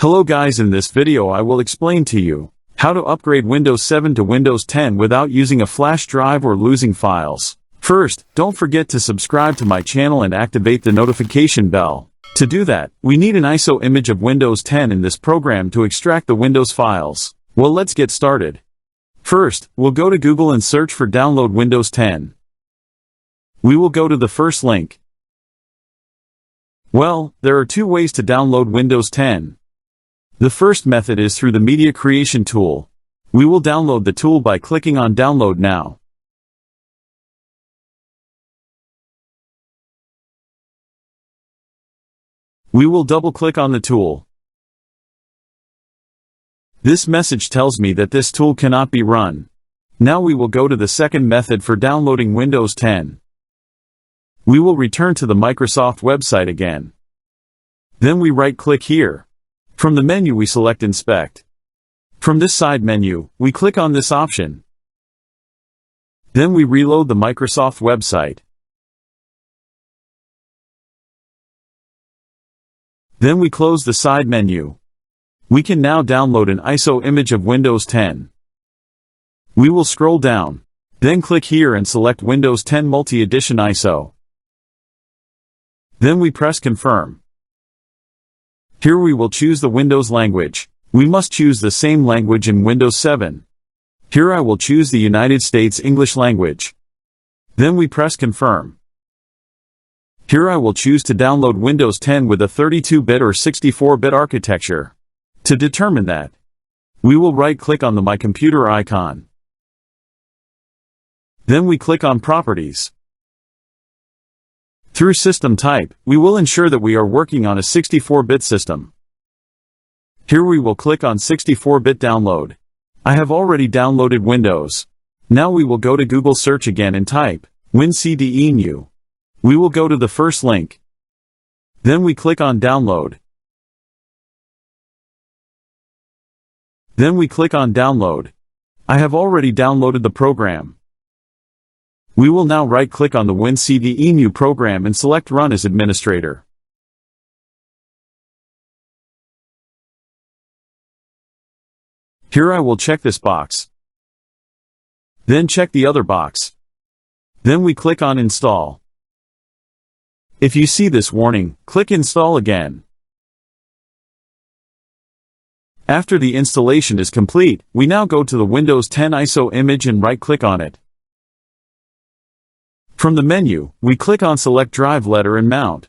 Hello guys, in this video I will explain to you how to upgrade Windows 7 to Windows 10 without using a flash drive or losing files. First, don't forget to subscribe to my channel and activate the notification bell. To do that, we need an ISO image of Windows 10 in this program to extract the Windows files. Well, let's get started. First, we'll go to Google and search for Download Windows 10. We will go to the first link. Well, there are two ways to download Windows 10. The first method is through the Media Creation tool. We will download the tool by clicking on Download Now. We will double-click on the tool. This message tells me that this tool cannot be run. Now we will go to the second method for downloading Windows 10. We will return to the Microsoft website again. Then we right-click here. From the menu we select Inspect. From this side menu, we click on this option. Then we reload the Microsoft website. Then we close the side menu. We can now download an ISO image of Windows 10. We will scroll down. Then click here and select Windows 10 Multi-Edition ISO. Then we press Confirm. Here we will choose the Windows language. We must choose the same language in Windows 7. Here I will choose the United States English language. Then we press Confirm. Here I will choose to download Windows 10 with a 32-bit or 64-bit architecture. To determine that, we will right-click on the My Computer icon. Then we click on Properties. Through System Type, we will ensure that we are working on a 64-bit system. Here we will click on 64-bit download. I have already downloaded Windows. Now we will go to Google search again and type WinCDENU. We will go to the first link. Then we click on Download. Then we click on Download. I have already downloaded the program. We will now right-click on the WinCDENU program and select Run as Administrator. Here I will check this box. Then check the other box. Then we click on Install. If you see this warning, click Install again. After the installation is complete, we now go to the Windows 10 ISO image and right-click on it. From the menu, we click on Select Drive Letter and Mount.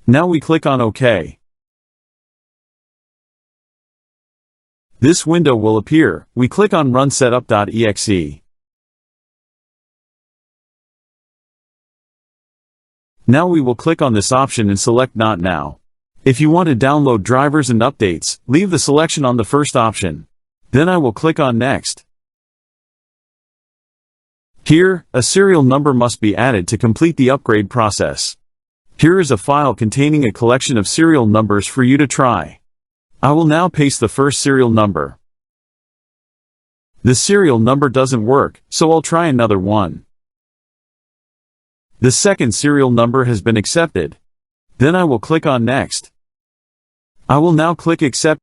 Now we click on OK. This window will appear. We click on Run Setup.exe. Now we will click on this option and select Not Now. If you want to download drivers and updates, leave the selection on the first option. Then I will click on Next. Here, a serial number must be added to complete the upgrade process. Here is a file containing a collection of serial numbers for you to try. I will now paste the first serial number. The serial number doesn't work, so I'll try another one. The second serial number has been accepted. Then I will click on Next. I will now click Accept.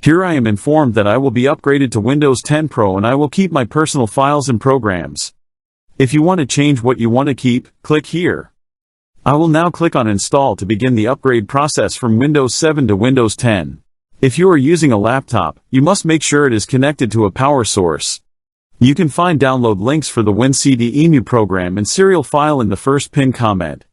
Here I am informed that I will be upgraded to Windows 10 Pro and I will keep my personal files and programs. If you want to change what you want to keep, click here. I will now click on Install to begin the upgrade process from Windows 7 to Windows 10. If you are using a laptop, you must make sure it is connected to a power source. You can find download links for the WinCDENU program and serial file in the first pinned comment.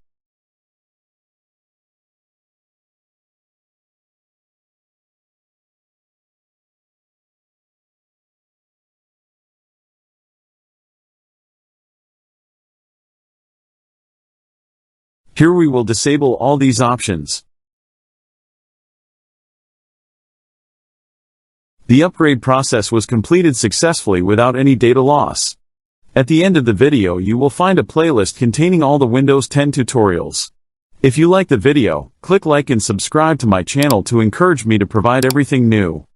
Here we will disable all these options. The upgrade process was completed successfully without any data loss. At the end of the video you will find a playlist containing all the Windows 10 tutorials. If you like the video, click like and subscribe to my channel to encourage me to provide everything new.